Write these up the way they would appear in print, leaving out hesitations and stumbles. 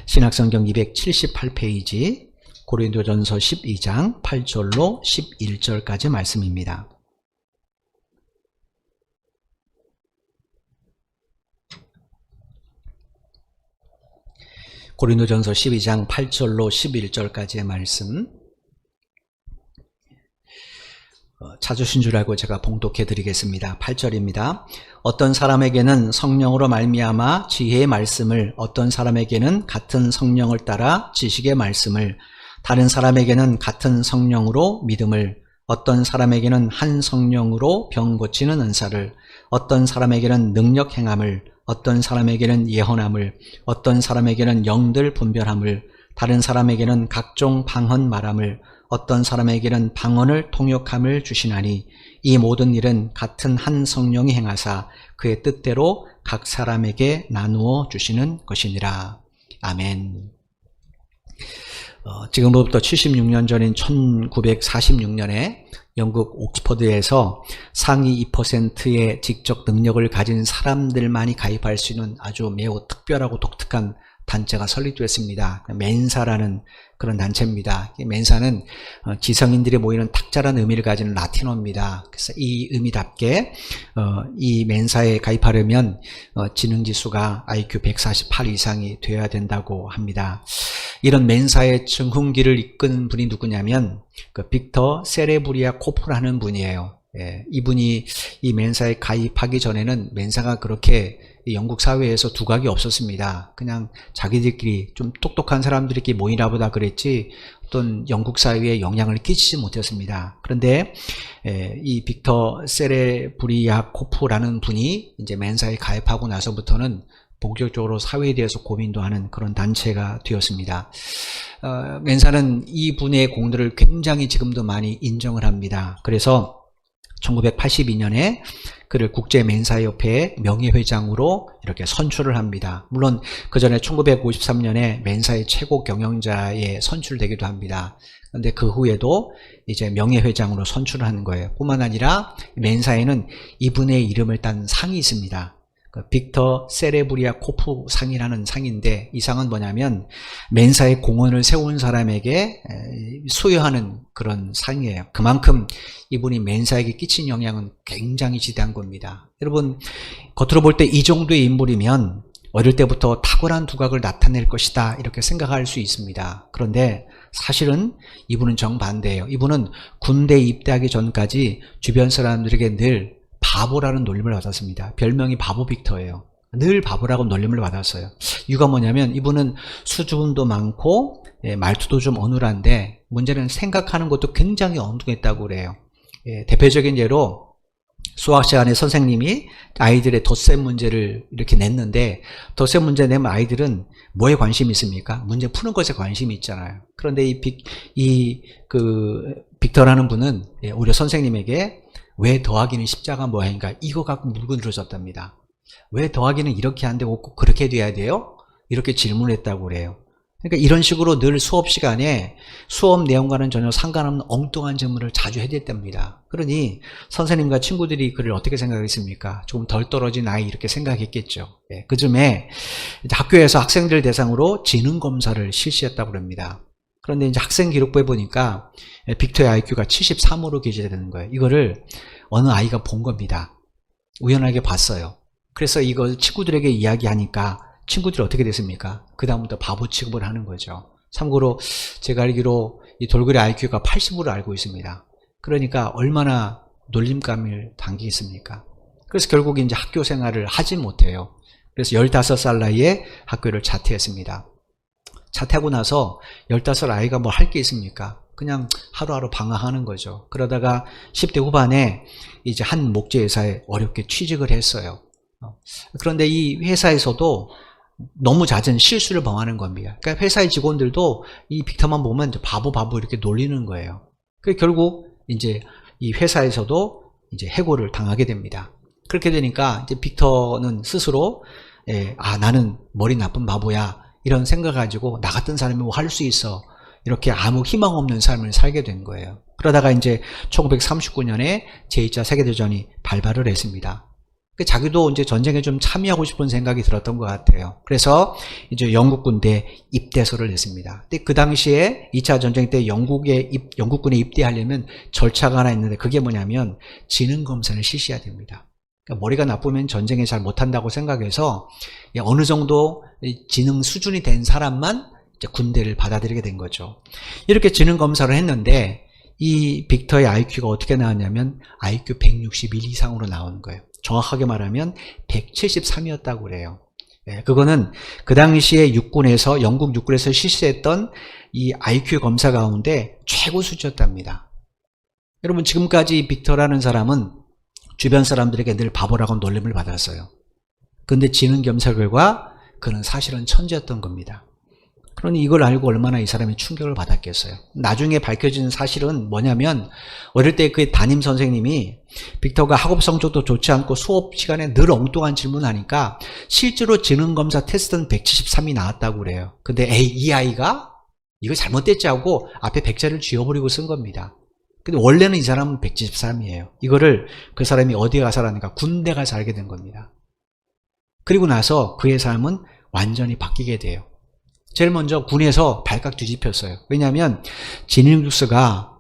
신약성경 278페이지 고린도전서 12장 8절로 11절까지 말씀입니다. 고린도전서 12장 8절로 11절까지의 말씀 찾으신 줄 알고 제가 봉독해 드리겠습니다. 8절입니다. 어떤 사람에게는 성령으로 말미암아 지혜의 말씀을, 어떤 사람에게는 같은 성령을 따라 지식의 말씀을, 다른 사람에게는 같은 성령으로 믿음을, 어떤 사람에게는 한 성령으로 병 고치는 은사를, 어떤 사람에게는 능력 행함을, 어떤 사람에게는 예언함을, 어떤 사람에게는 영들 분별함을, 다른 사람에게는 각종 방언 말함을, 어떤 사람에게는 방언을 통역함을 주시나니 이 모든 일은 같은 한 성령이 행하사 그의 뜻대로 각 사람에게 나누어 주시는 것이니라. 아멘. 지금부터 76년 전인 1946년에 영국 옥스퍼드에서 상위 2%의 지적 능력을 가진 사람들만이 가입할 수 있는 아주 매우 특별하고 독특한 단체가 설립됐습니다. 멘사라는 그런 단체입니다. 멘사는 지성인들이 모이는 탁자라는 의미를 가진 라틴어입니다. 그래서 이 의미답게 이 멘사에 가입하려면 지능지수가 IQ 148 이상이 되어야 된다고 합니다. 이런 멘사의 증흥기를 이끈 분이 누구냐면 빅터 세레브리아 코프라는 분이에요. 이분이 이 멘사에 가입하기 전에는 멘사가 그렇게 영국 사회에서 두각이 없었습니다. 그냥 자기들끼리 좀 똑똑한 사람들끼리 모이나 보다 그랬지 어떤 영국 사회에 영향을 끼치지 못했습니다. 그런데 이 빅터 세레브리아 코프라는 분이 이제 멘사에 가입하고 나서부터는 본격적으로 사회에 대해서 고민도 하는 그런 단체가 되었습니다. 멘사는 이 분의 공들을 굉장히 지금도 많이 인정을 합니다. 그래서 1982년에 그를 국제멘사협회의 명예회장으로 이렇게 선출을 합니다. 물론 그 전에 1953년에 멘사의 최고 경영자에 선출되기도 합니다. 그런데 그 후에도 이제 명예회장으로 선출을 하는 거예요. 뿐만 아니라 멘사에는 이분의 이름을 딴 상이 있습니다. 빅터 세레브리아 코프 상이라는 상인데 이 상은 뭐냐면 멘사의 공헌을 세운 사람에게 수여하는 그런 상이에요. 그만큼 이분이 멘사에게 끼친 영향은 굉장히 지대한 겁니다. 여러분 겉으로 볼 때 이 정도의 인물이면 어릴 때부터 탁월한 두각을 나타낼 것이다 이렇게 생각할 수 있습니다. 그런데 사실은 이분은 정반대예요. 이분은 군대에 입대하기 전까지 주변 사람들에게 늘 바보라는 놀림을 받았습니다. 별명이 바보 빅터예요. 늘 바보라고 놀림을 받았어요. 이유가 뭐냐면 이분은 수줍음도 많고 말투도 좀 어눌한데 문제는 생각하는 것도 굉장히 엉뚱했다고 그래요. 대표적인 예로 수학 시간에 선생님이 아이들의 덧셈 문제를 이렇게 냈는데 덧셈 문제 내면 아이들은 뭐에 관심이 있습니까? 문제 푸는 것에 관심이 있잖아요. 그런데 빅터라는 분은 오히려 선생님에게 왜 더하기는 십자가 모양인가 이거 갖고 물고 늘어졌답니다. 왜 더하기는 이렇게 안 되고 꼭 그렇게 돼야 돼요? 이렇게 질문했다고 그래요. 그러니까 이런 식으로 늘 수업 시간에 수업 내용과는 전혀 상관없는 엉뚱한 질문을 자주 해댔답니다. 그러니 선생님과 친구들이 그를 어떻게 생각했습니까? 조금 덜 떨어진 아이 이렇게 생각했겠죠. 그쯤에 학교에서 학생들 대상으로 지능검사를 실시했다고 합니다. 그런데 이제 학생 기록부에 보니까 빅터의 IQ가 73으로 기재되는 거예요. 이거를 어느 아이가 본 겁니다. 우연하게 봤어요. 그래서 이걸 친구들에게 이야기하니까 친구들이 어떻게 됐습니까? 그 다음부터 바보 취급을 하는 거죠. 참고로 제가 알기로 이 돌고래 IQ가 80으로 알고 있습니다. 그러니까 얼마나 놀림감을 당기겠습니까? 그래서 결국 이제 학교 생활을 하지 못해요. 그래서 15살 나이에 학교를 자퇴했습니다. 자퇴하고 나서 15 아이가 뭐 할 게 있습니까? 그냥 하루하루 방황하는 거죠. 그러다가 10대 후반에 이제 한 목재회사에 어렵게 취직을 했어요. 그런데 이 회사에서도 너무 잦은 실수를 범하는 겁니다. 그러니까 회사의 직원들도 이 빅터만 보면 바보 이렇게 놀리는 거예요. 그래서 결국 이제 이 회사에서도 이제 해고를 당하게 됩니다. 그렇게 되니까 이제 빅터는 스스로 나는 머리 나쁜 바보야. 이런 생각 가지고 나 같은 사람이 뭐 할 수 있어. 이렇게 아무 희망 없는 삶을 살게 된 거예요. 그러다가 이제 1939년에 제2차 세계대전이 발발을 했습니다. 자기도 이제 전쟁에 좀 참여하고 싶은 생각이 들었던 것 같아요. 그래서 이제 영국 군대에 입대서를 냈습니다. 근데 그 당시에 2차 전쟁 때 영국 군에 입대하려면 절차가 하나 있는데 그게 뭐냐면 지능 검사를 실시해야 됩니다. 그러니까 머리가 나쁘면 전쟁에 잘 못한다고 생각해서 어느 정도 지능 수준이 된 사람만 이제 군대를 받아들이게 된 거죠. 이렇게 지능 검사를 했는데 이 빅터의 IQ가 어떻게 나왔냐면 IQ 161 이상으로 나온 거예요. 정확하게 말하면 173이었다고 그래요. 그거는 그 당시에 영국 육군에서 실시했던 이 IQ 검사 가운데 최고 수준이었답니다. 여러분, 지금까지 빅터라는 사람은 주변 사람들에게 늘 바보라고 놀림을 받았어요. 근데 지능 검사 결과 그는 사실은 천재였던 겁니다. 그러니 이걸 알고 얼마나 이 사람이 충격을 받았겠어요. 나중에 밝혀진 사실은 뭐냐면 어릴 때 그 담임 선생님이 빅터가 학업 성적도 좋지 않고 수업 시간에 늘 엉뚱한 질문하니까 실제로 지능검사 테스트는 173이 나왔다고 그래요. 근데 이 아이가 이거 잘못됐지 하고 앞에 100자를 쥐어버리고 쓴 겁니다. 근데 원래는 이 사람은 173이에요. 이거를 그 사람이 어디에 가서 하니까 군대 가서 알게 된 겁니다. 그리고 나서 그의 삶은 완전히 바뀌게 돼요. 제일 먼저 군에서 발칵 뒤집혔어요. 왜냐하면 지능지수가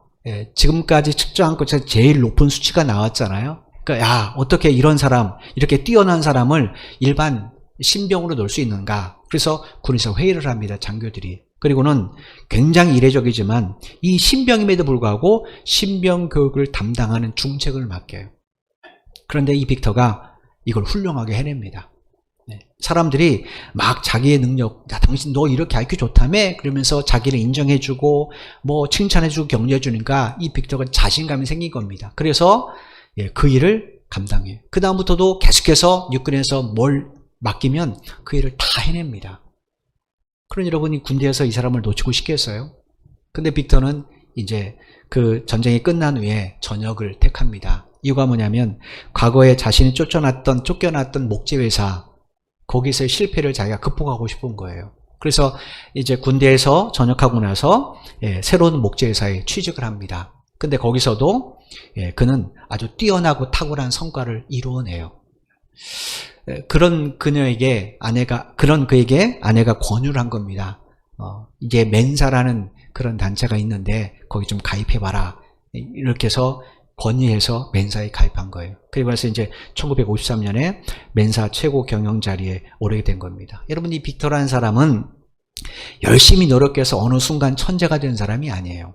지금까지 측정한 것에서 제일 높은 수치가 나왔잖아요. 그러니까 야, 어떻게 이런 사람, 이렇게 뛰어난 사람을 일반 신병으로 넣을 수 있는가. 그래서 군에서 회의를 합니다. 장교들이. 그리고는 굉장히 이례적이지만 이 신병임에도 불구하고 신병 교육을 담당하는 중책을 맡겨요. 그런데 이 빅터가 이걸 훌륭하게 해냅니다. 사람들이 막 자기의 능력, 야, 당신 너 이렇게 IQ 좋다며? 그러면서 자기를 인정해주고 뭐 칭찬해주고 격려해주니까 이 빅터가 자신감이 생긴 겁니다. 그래서 그 일을 감당해요. 그 다음부터도 계속해서 육군에서 뭘 맡기면 그 일을 다 해냅니다. 그러니 여러분이 군대에서 이 사람을 놓치고 싶겠어요? 근데 빅터는 이제 그 전쟁이 끝난 후에 전역을 택합니다. 이유가 뭐냐면 과거에 자신이 쫓겨났던 목재회사, 거기서의 실패를 자기가 극복하고 싶은 거예요. 그래서 이제 군대에서 전역하고 나서 새로운 목재회사에 취직을 합니다. 근데 거기서도 그는 아주 뛰어나고 탁월한 성과를 이루어내요. 그런 그에게 아내가 권유를 한 겁니다. 이제 멘사라는 그런 단체가 있는데 거기 좀 가입해봐라. 이렇게 해서 권유해서 멘사에 가입한 거예요. 그리고 나서 이제 1953년에 멘사 최고 경영 자리에 오르게 된 겁니다. 여러분, 이 빅터라는 사람은 열심히 노력해서 어느 순간 천재가 된 사람이 아니에요.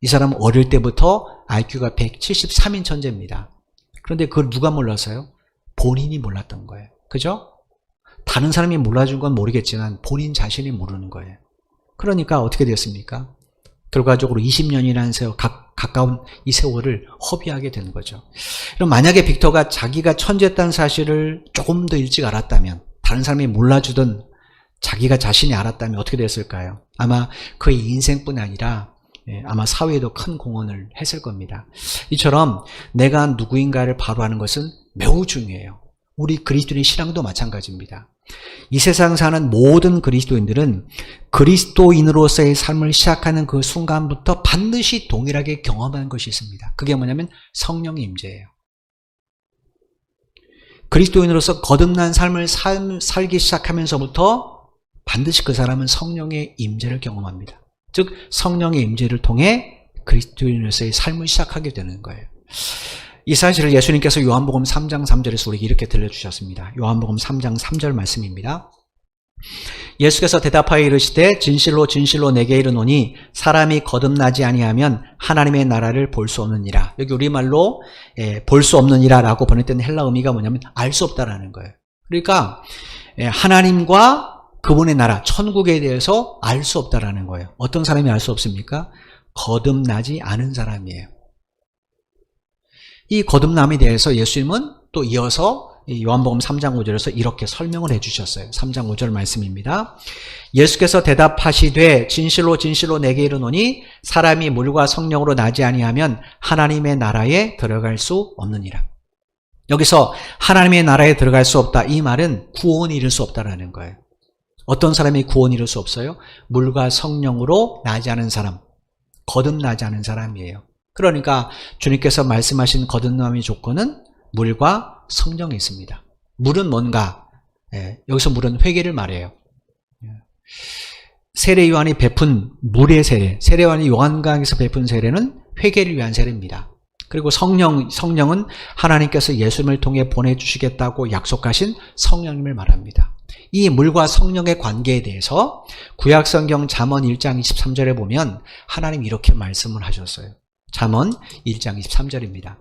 이 사람은 어릴 때부터 IQ가 173인 천재입니다. 그런데 그걸 누가 몰랐어요? 본인이 몰랐던 거예요. 그죠? 다른 사람이 몰라준 건 모르겠지만 본인 자신이 모르는 거예요. 그러니까 어떻게 됐습니까? 결과적으로 20년이라는 세월, 가까운 이 세월을 허비하게 되는 거죠. 그럼 만약에 빅터가 자기가 천재였다는 사실을 조금 더 일찍 알았다면, 다른 사람이 몰라주던 자기가 자신이 알았다면 어떻게 됐을까요? 아마 그의 인생뿐 아니라 아마 사회에도 큰 공헌을 했을 겁니다. 이처럼 내가 누구인가를 바로 아는 것은 매우 중요해요. 우리 그리스도인 신앙도 마찬가지입니다. 이 세상 사는 모든 그리스도인들은 그리스도인으로서의 삶을 시작하는 그 순간부터 반드시 동일하게 경험하는 것이 있습니다. 그게 뭐냐면 성령의 임재예요. 그리스도인으로서 거듭난 삶을 살기 시작하면서부터 반드시 그 사람은 성령의 임재를 경험합니다. 즉 성령의 임재를 통해 그리스도인으로서의 삶을 시작하게 되는 거예요. 이 사실을 예수님께서 요한복음 3장 3절에서 우리에게 이렇게 들려주셨습니다. 요한복음 3장 3절 말씀입니다. 예수께서 대답하여 이르시되 진실로 진실로 내게 이르노니 사람이 거듭나지 아니하면 하나님의 나라를 볼 수 없느니라. 여기 우리말로 볼 수 없느니라 라고 번역된 헬라 의미가 뭐냐면 알 수 없다라는 거예요. 그러니까 하나님과 그분의 나라, 천국에 대해서 알 수 없다라는 거예요. 어떤 사람이 알 수 없습니까? 거듭나지 않은 사람이에요. 이 거듭남에 대해서 예수님은 또 이어서 요한복음 3장 5절에서 이렇게 설명을 해주셨어요. 3장 5절 말씀입니다. 예수께서 대답하시되 진실로 진실로 내게 이르노니 사람이 물과 성령으로 나지 아니하면 하나님의 나라에 들어갈 수 없느니라. 여기서 하나님의 나라에 들어갈 수 없다, 이 말은 구원이 이룰 수 없다라는 거예요. 어떤 사람이 구원이 이룰 수 없어요? 물과 성령으로 나지 않은 사람, 거듭나지 않은 사람이에요. 그러니까 주님께서 말씀하신 거듭남의 조건은 물과 성령에 있습니다. 물은 뭔가? 여기서 물은 회개를 말해요. 세례 요한이 베푼 물의 세례, 세례 요한이 요한강에서 베푼 세례는 회개를 위한 세례입니다. 그리고 성령은 하나님께서 예수님을 통해 보내주시겠다고 약속하신 성령님을 말합니다. 이 물과 성령의 관계에 대해서 구약성경 잠언 1장 23절에 보면 하나님 이렇게 말씀을 하셨어요. 잠언 1장 23절입니다.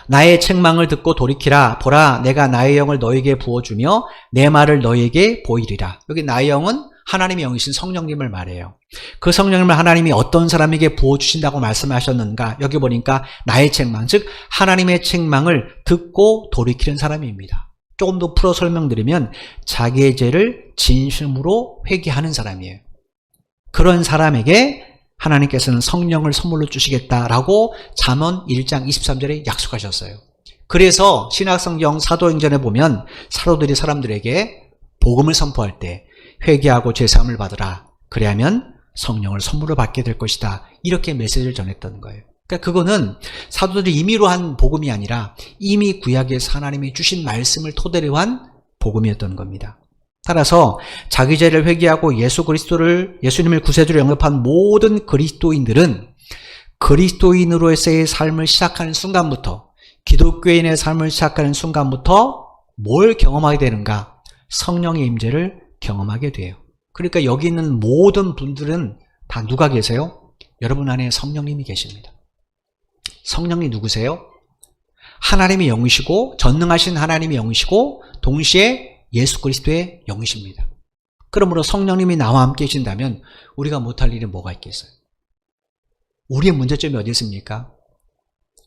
나의 책망을 듣고 돌이키라. 보라, 내가 나의 영을 너에게 부어주며 내 말을 너에게 보이리라. 여기 나의 영은 하나님의 영이신 성령님을 말해요. 그 성령님을 하나님이 어떤 사람에게 부어주신다고 말씀하셨는가? 여기 보니까 나의 책망, 즉 하나님의 책망을 듣고 돌이키는 사람입니다. 조금 더 풀어 설명드리면 자기의 죄를 진심으로 회개하는 사람이에요. 그런 사람에게 하나님께서는 성령을 선물로 주시겠다라고 잠언 1장 23절에 약속하셨어요. 그래서 신약성경 사도행전에 보면 사도들이 사람들에게 복음을 선포할 때 회개하고 죄사함을 받으라. 그래야면 성령을 선물로 받게 될 것이다. 이렇게 메시지를 전했던 거예요. 그러니까 그거는 사도들이 임의로 한 복음이 아니라 이미 구약에서 하나님이 주신 말씀을 토대로 한 복음이었던 겁니다. 따라서 자기 죄를 회개하고 예수님을 구세주로 영접한 모든 그리스도인들은 그리스도인으로서의 삶을 시작하는 순간부터, 기독교인의 삶을 시작하는 순간부터 뭘 경험하게 되는가? 성령의 임재를 경험하게 돼요. 그러니까 여기 있는 모든 분들은 다 누가 계세요? 여러분 안에 성령님이 계십니다. 성령이 누구세요? 하나님의 영이시고 전능하신 하나님의 영이시고 동시에 예수 그리스도의 영이십니다. 그러므로 성령님이 나와 함께 계신다면 우리가 못할 일이 뭐가 있겠어요? 우리의 문제점이 어디 있습니까?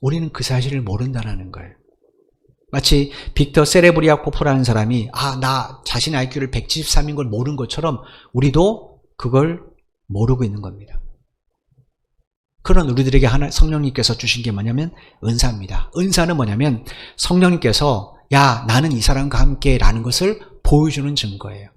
우리는 그 사실을 모른다는 거예요. 마치 빅터 세레브리아코프라는 사람이 나 자신의 IQ를 173인 걸 모르는 것처럼 우리도 그걸 모르고 있는 겁니다. 그런 우리들에게 성령님께서 주신 게 뭐냐면 은사입니다. 은사는 뭐냐면 성령님께서 나는 이 사람과 함께 라는 것을 보여주는 증거예요.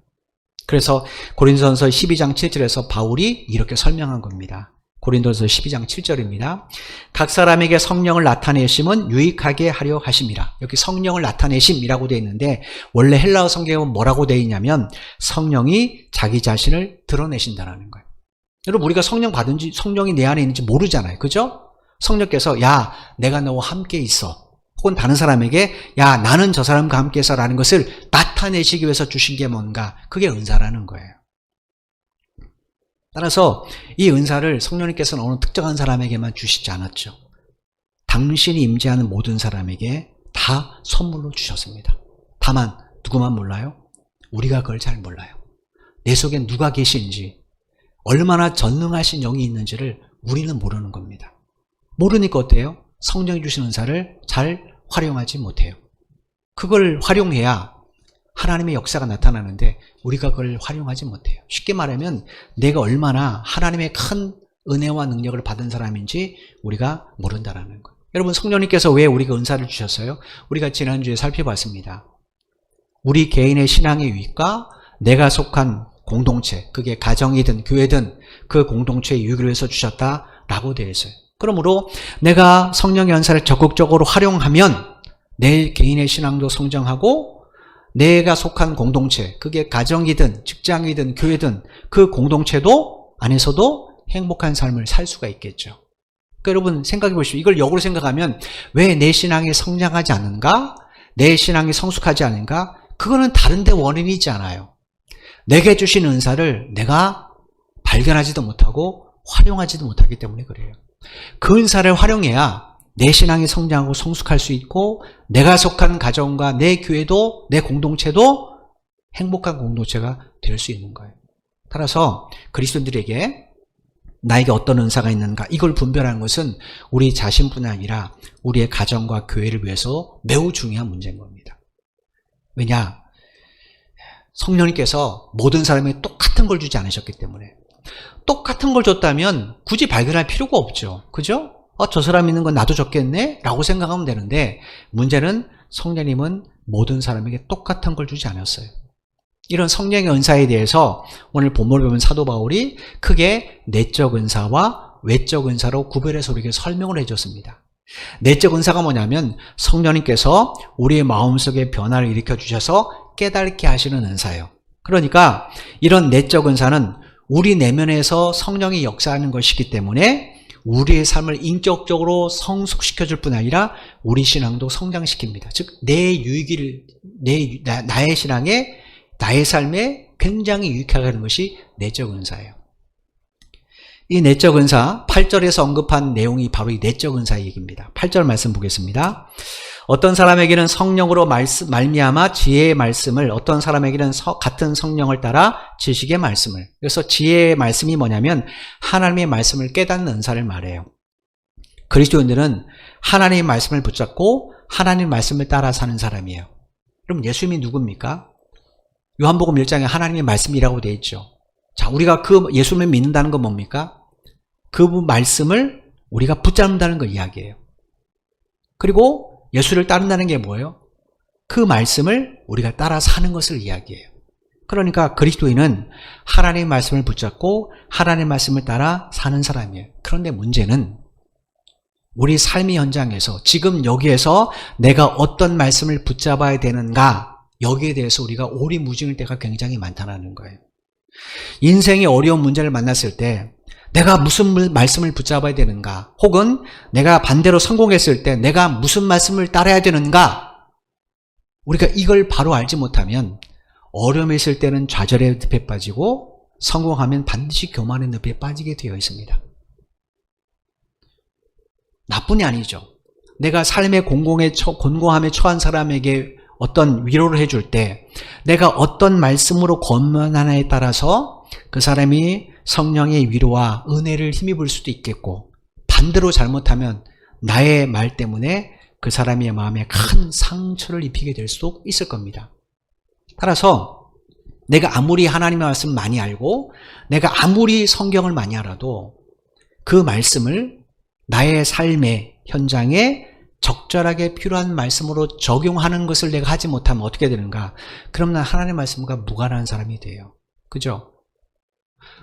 그래서 고린도전서 12장 7절에서 바울이 이렇게 설명한 겁니다. 고린도전서 12장 7절입니다. 각 사람에게 성령을 나타내심은 유익하게 하려 하심이라. 여기 성령을 나타내심이라고 되어 있는데 원래 헬라어 성경은 뭐라고 되어 있냐면 성령이 자기 자신을 드러내신다는 거예요. 여러분 우리가 성령 받은지 성령이 내 안에 있는지 모르잖아요. 그죠? 성령께서 내가 너와 함께 있어. 혹은 다른 사람에게 나는 저 사람과 함께 있어 라는 것을 나타내시기 위해서 주신 게 뭔가? 그게 은사라는 거예요. 따라서 이 은사를 성령님께서는 어느 특정한 사람에게만 주시지 않았죠. 당신이 임재하는 모든 사람에게 다 선물로 주셨습니다. 다만 누구만 몰라요? 우리가 그걸 잘 몰라요. 내 속에 누가 계신지, 얼마나 전능하신 영이 있는지를 우리는 모르는 겁니다. 모르니까 어때요? 성령이 주신 은사를 잘 활용하지 못해요. 그걸 활용해야 하나님의 역사가 나타나는데 우리가 그걸 활용하지 못해요. 쉽게 말하면 내가 얼마나 하나님의 큰 은혜와 능력을 받은 사람인지 우리가 모른다는 거예요. 여러분 성령님께서 왜 우리가 은사를 주셨어요? 우리가 지난주에 살펴봤습니다. 우리 개인의 신앙의 유익과 내가 속한 공동체, 그게 가정이든 교회든 그 공동체의 유익을 위해서 주셨다라고 되어 있어요. 그러므로 내가 성령의 은사를 적극적으로 활용하면 내 개인의 신앙도 성장하고 내가 속한 공동체, 그게 가정이든 직장이든 교회든 그 공동체도 안에서도 행복한 삶을 살 수가 있겠죠. 그러니까 여러분 생각해 보십시오. 이걸 역으로 생각하면 왜 내 신앙이 성장하지 않는가? 내 신앙이 성숙하지 않은가? 그거는 다른 데 원인이지 않아요. 내게 주신 은사를 내가 발견하지도 못하고 활용하지도 못하기 때문에 그래요. 그 은사를 활용해야 내 신앙이 성장하고 성숙할 수 있고 내가 속한 가정과 내 교회도 내 공동체도 행복한 공동체가 될 수 있는 거예요. 따라서 그리스도인들에게 나에게 어떤 은사가 있는가 이걸 분별하는 것은 우리 자신뿐 아니라 우리의 가정과 교회를 위해서 매우 중요한 문제인 겁니다. 왜냐? 성령님께서 모든 사람에게 똑같은 걸 주지 않으셨기 때문에 똑같은 걸 줬다면 굳이 발견할 필요가 없죠. 그죠? 저 사람 있는 건 나도 줬겠네? 라고 생각하면 되는데 문제는 성령님은 모든 사람에게 똑같은 걸 주지 않았어요. 이런 성령의 은사에 대해서 오늘 본문을 보면 사도 바울이 크게 내적 은사와 외적 은사로 구별해서 우리에게 설명을 해줬습니다. 내적 은사가 뭐냐면 성령님께서 우리의 마음속에 변화를 일으켜 주셔서 깨닫게 하시는 은사예요. 그러니까 이런 내적 은사는 우리 내면에서 성령이 역사하는 것이기 때문에 우리의 삶을 인격적으로 성숙시켜줄 뿐 아니라 우리 신앙도 성장시킵니다. 즉 내 유익을 나의 신앙에 나의 삶에 굉장히 유익하게 하는 것이 내적 은사예요. 이 내적 은사 8절에서 언급한 내용이 바로 이 내적 은사의 얘기입니다. 8절 말씀 보겠습니다. 어떤 사람에게는 성령으로 말미암아 지혜의 말씀을, 어떤 사람에게는 같은 성령을 따라 지식의 말씀을. 그래서 지혜의 말씀이 뭐냐면 하나님의 말씀을 깨닫는 은사를 말해요. 그리스도인들은 하나님의 말씀을 붙잡고 하나님의 말씀을 따라 사는 사람이에요. 그럼 예수님이 누굽니까? 요한복음 1장에 하나님의 말씀이라고 되어 있죠. 자, 우리가 그 예수님을 믿는다는 건 뭡니까? 그 말씀을 우리가 붙잡는다는 걸 이야기해요. 그리고 예수를 따른다는 게 뭐예요? 그 말씀을 우리가 따라 사는 것을 이야기해요. 그러니까 그리스도인은 하나님의 말씀을 붙잡고 하나님의 말씀을 따라 사는 사람이에요. 그런데 문제는 우리 삶의 현장에서 지금 여기에서 내가 어떤 말씀을 붙잡아야 되는가, 여기에 대해서 우리가 오리무중일 때가 굉장히 많다는 거예요. 인생의 어려운 문제를 만났을 때 내가 무슨 말씀을 붙잡아야 되는가, 혹은 내가 반대로 성공했을 때 내가 무슨 말씀을 따라야 되는가, 우리가 이걸 바로 알지 못하면 어려움이 있을 때는 좌절의 늪에 빠지고 성공하면 반드시 교만의 늪에 빠지게 되어 있습니다. 나뿐이 아니죠. 내가 삶의 곤고함에 처한 사람에게 어떤 위로를 해줄 때 내가 어떤 말씀으로 권면하냐에 따라서 그 사람이 성령의 위로와 은혜를 힘입을 수도 있겠고, 반대로 잘못하면 나의 말 때문에 그 사람의 마음에 큰 상처를 입히게 될 수도 있을 겁니다. 따라서 내가 아무리 하나님의 말씀을 많이 알고 내가 아무리 성경을 많이 알아도 그 말씀을 나의 삶의 현장에 적절하게 필요한 말씀으로 적용하는 것을 내가 하지 못하면 어떻게 되는가? 그럼 난 하나님의 말씀과 무관한 사람이 돼요. 그죠?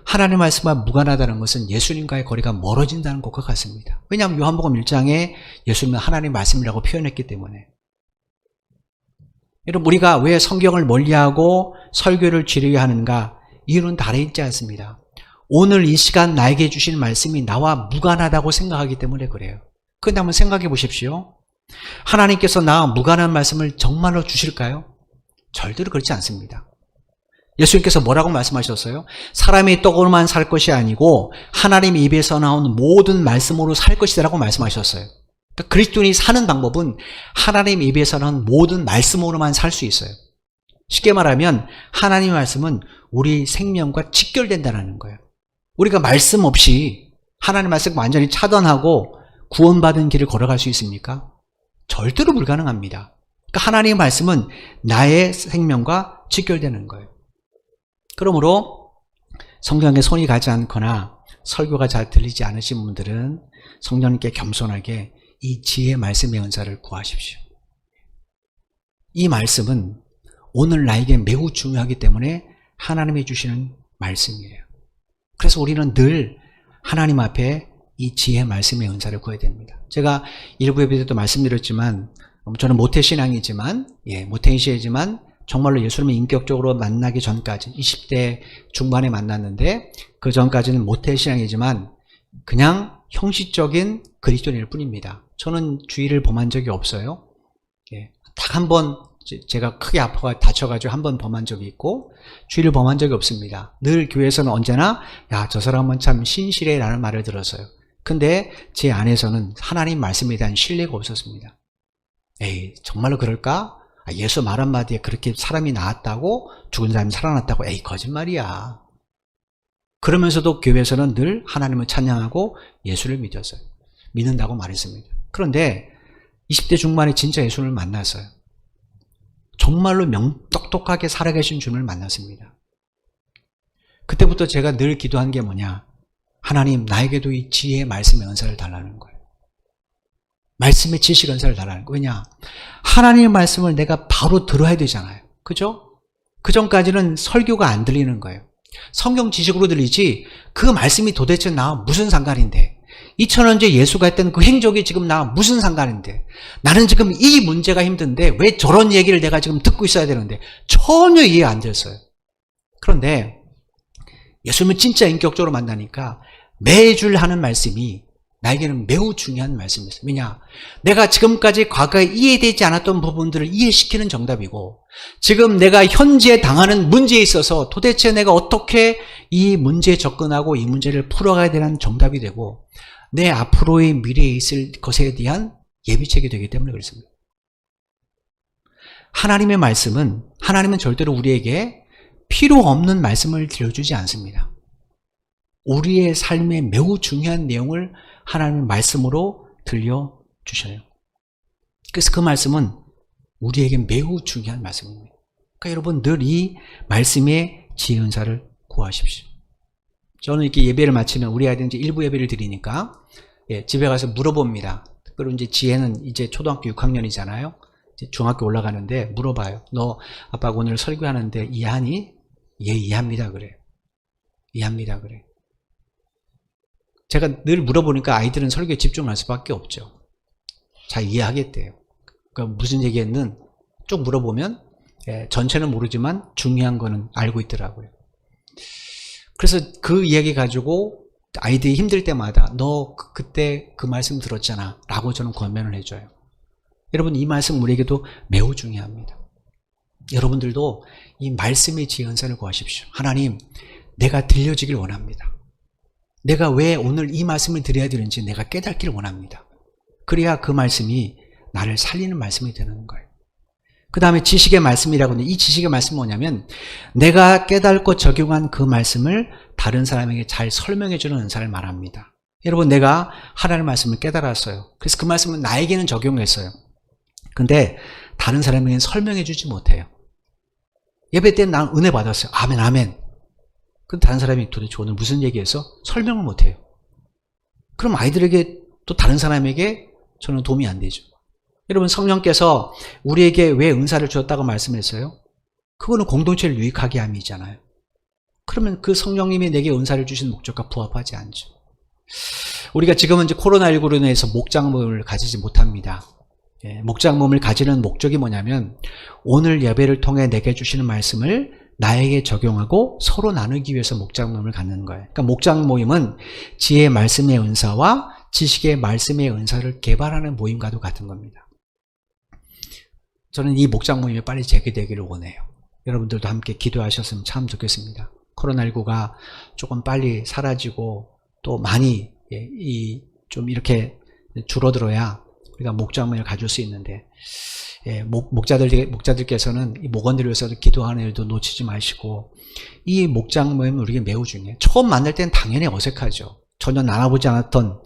하나님의 말씀과 무관하다는 것은 예수님과의 거리가 멀어진다는 것과 같습니다. 왜냐하면 요한복음 1장에 예수님은 하나님의 말씀이라고 표현했기 때문에. 여러분, 우리가 왜 성경을 멀리하고 설교를 지르게 하는가? 이유는 다르 있지 않습니다. 오늘 이 시간 나에게 주신 말씀이 나와 무관하다고 생각하기 때문에 그래요. 그런데 한번 생각해 보십시오. 하나님께서 나와 무관한 말씀을 정말로 주실까요? 절대로 그렇지 않습니다. 예수님께서 뭐라고 말씀하셨어요? 사람이 떡으로만 살 것이 아니고 하나님 입에서 나온 모든 말씀으로 살 것이라고 말씀하셨어요. 그러니까 그리스도인이 사는 방법은 하나님 입에서 나온 모든 말씀으로만 살 수 있어요. 쉽게 말하면 하나님의 말씀은 우리 생명과 직결된다는 거예요. 우리가 말씀 없이 하나님의 말씀 완전히 차단하고 구원받은 길을 걸어갈 수 있습니까? 절대로 불가능합니다. 그러니까 하나님의 말씀은 나의 생명과 직결되는 거예요. 그러므로 성경에 손이 가지 않거나 설교가 잘 들리지 않으신 분들은 성령님께 겸손하게 이 지혜의 말씀의 은사를 구하십시오. 이 말씀은 오늘 나에게 매우 중요하기 때문에 하나님이 주시는 말씀이에요. 그래서 우리는 늘 하나님 앞에 이 지혜의 말씀의 은사를 구해야 됩니다. 제가 일부 예배 때도 말씀드렸지만 저는 모태신앙이지만 모태신앙이지만 정말로 예수님을 인격적으로 만나기 전까지 20대 중반에 만났는데 그 전까지는 모태신앙이지만 그냥 형식적인 그리스도인일 뿐입니다. 저는 주일을 범한 적이 없어요. 딱 한 번 제가 크게 다쳐가지고 한 번 범한 적이 있고 주일을 범한 적이 없습니다. 늘 교회에서는 언제나 야, 저 사람은 참 신실해 라는 말을 들었어요. 근데 제 안에서는 하나님 말씀에 대한 신뢰가 없었습니다. 에이, 정말로 그럴까? 예수 말 한마디에 그렇게 사람이 나았다고 죽은 사람이 살아났다고 에이 거짓말이야. 그러면서도 교회에서는 늘 하나님을 찬양하고 예수를 믿는다고 말했습니다. 그런데 20대 중반에 진짜 예수를 만났어요. 정말로 똑똑하게 살아계신 주님을 만났습니다. 그때부터 제가 늘 기도한 게 뭐냐? 하나님, 나에게도 이 지혜의 말씀의 은사를 달라는 거예요. 말씀의 지식 은사를 달라는 거예요. 왜냐? 하나님의 말씀을 내가 바로 들어야 되잖아요. 그죠? 그 전까지는 설교가 안 들리는 거예요. 성경 지식으로 들리지 그 말씀이 도대체 나와 무슨 상관인데, 2000년 전에 예수가 했던 그 행적이 지금 나 무슨 상관인데, 나는 지금 이 문제가 힘든데 왜 저런 얘기를 내가 지금 듣고 있어야 되는데, 전혀 이해 안 됐어요. 그런데 예수님을 진짜 인격적으로 만나니까 매주 하는 말씀이 나에게는 매우 중요한 말씀이었어요. 왜냐? 내가 지금까지 과거에 이해되지 않았던 부분들을 이해시키는 정답이고, 지금 내가 현재 당하는 문제에 있어서 도대체 내가 어떻게 이 문제에 접근하고 이 문제를 풀어가야 되는 정답이 되고, 내 앞으로의 미래에 있을 것에 대한 예비책이 되기 때문에 그렇습니다. 하나님의 말씀은, 하나님은 절대로 우리에게 필요 없는 말씀을 들려주지 않습니다. 우리의 삶에 매우 중요한 내용을 하나님의 말씀으로 들려주셔요. 그래서 그 말씀은 우리에게 매우 중요한 말씀입니다. 그러니까 여러분 늘 이 말씀의 지혜 은사를 구하십시오. 저는 이렇게 예배를 마치면 우리 아이들 이제 일부 예배를 드리니까 집에 가서 물어봅니다. 특별히 이제 지혜는 이제 초등학교 6학년이잖아요. 이제 중학교 올라가는데 물어봐요. 너 아빠가 오늘 설교하는데 이해하니? 예, 이해합니다. 그래요. 이해합니다. 그래. 제가 늘 물어보니까 아이들은 설교에 집중할 수밖에 없죠. 잘 이해하겠대요. 그러니까 무슨 얘기했는 쭉 물어보면 전체는 모르지만 중요한 거는 알고 있더라고요. 그래서 그 이야기 가지고 아이들이 힘들 때마다 너 그때 그 말씀 들었잖아 라고 저는 권면을 해줘요. 여러분 이 말씀 우리에게도 매우 중요합니다. 여러분들도 이 말씀의 지혜 은사를 구하십시오. 하나님, 내가 들려지길 원합니다. 내가 왜 오늘 이 말씀을 드려야 되는지 내가 깨닫기를 원합니다. 그래야 그 말씀이 나를 살리는 말씀이 되는 거예요. 그 다음에 지식의 말씀이라고 하는데, 이 지식의 말씀은 뭐냐면 내가 깨닫고 적용한 그 말씀을 다른 사람에게 잘 설명해 주는 은사를 말합니다. 여러분, 내가 하나님의 말씀을 깨달았어요. 그래서 그 말씀은 나에게는 적용했어요. 근데 다른 사람에게는 설명해 주지 못해요. 예배 때는 난 은혜 받았어요. 아멘 아멘. 근데 다른 사람이 도대체 오늘 무슨 얘기해서 설명을 못해요. 그럼 아이들에게 또 다른 사람에게 저는 도움이 안 되죠. 여러분, 성령께서 우리에게 왜 은사를 주었다고 말씀했어요? 그거는 공동체를 유익하게 함이잖아요. 그러면 그 성령님이 내게 은사를 주신 목적과 부합하지 않죠. 우리가 지금은 이제 코로나19로 인해서 목장 모임을 가지지 못합니다. 목장 모임을 가지는 목적이 뭐냐면 오늘 예배를 통해 내게 주시는 말씀을 나에게 적용하고 서로 나누기 위해서 목장 모임을 갖는 거예요. 그러니까 목장 모임은 지혜의 말씀의 은사와 지식의 말씀의 은사를 개발하는 모임과도 같은 겁니다. 저는 이 목장 모임이 빨리 재개되기를 원해요. 여러분들도 함께 기도하셨으면 참 좋겠습니다. 코로나19가 조금 빨리 사라지고 또 많이 좀 이렇게 줄어들어야 우리가 목장 모임을 가질 수 있는데, 목자들께서는 이 목원들을 위해서도 기도하는 일도 놓치지 마시고, 이 목장 모임은 우리에게 매우 중요해요. 처음 만날 때는 당연히 어색하죠. 전혀 나눠보지 않았던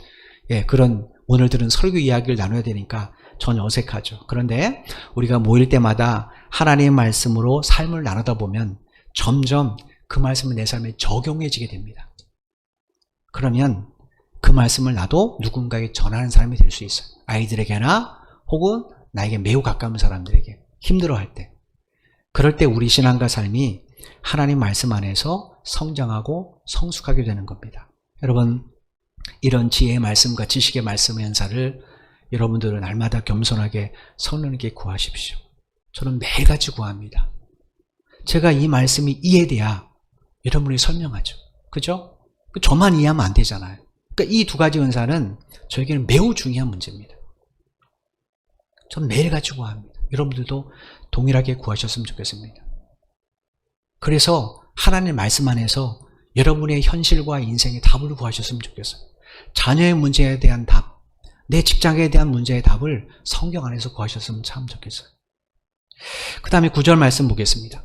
그런 오늘 들은 설교 이야기를 나눠야 되니까 전혀 어색하죠. 그런데 우리가 모일 때마다 하나님의 말씀으로 삶을 나누다 보면 점점 그 말씀을 내 삶에 적용해지게 됩니다. 그러면 그 말씀을 나도 누군가에게 전하는 사람이 될 수 있어요. 아이들에게나 혹은 나에게 매우 가까운 사람들에게 힘들어할 때, 그럴 때 우리 신앙과 삶이 하나님 말씀 안에서 성장하고 성숙하게 되는 겁니다. 여러분, 이런 지혜의 말씀과 지식의 말씀의 은사를 여러분들은 날마다 겸손하게 성령님께 구하십시오. 저는 매일같이 구합니다. 제가 이 말씀이 이해돼야 여러분이 설명하죠. 그죠? 저만 이해하면 안 되잖아요. 그러니까 이 두 가지 은사는 저에게는 매우 중요한 문제입니다. 전 매일같이 구합니다. 여러분들도 동일하게 구하셨으면 좋겠습니다. 그래서 하나님의 말씀 안에서 여러분의 현실과 인생의 답을 구하셨으면 좋겠어요. 자녀의 문제에 대한 답, 내 직장에 대한 문제의 답을 성경 안에서 구하셨으면 참 좋겠어요. 그 다음에 9절 말씀 보겠습니다.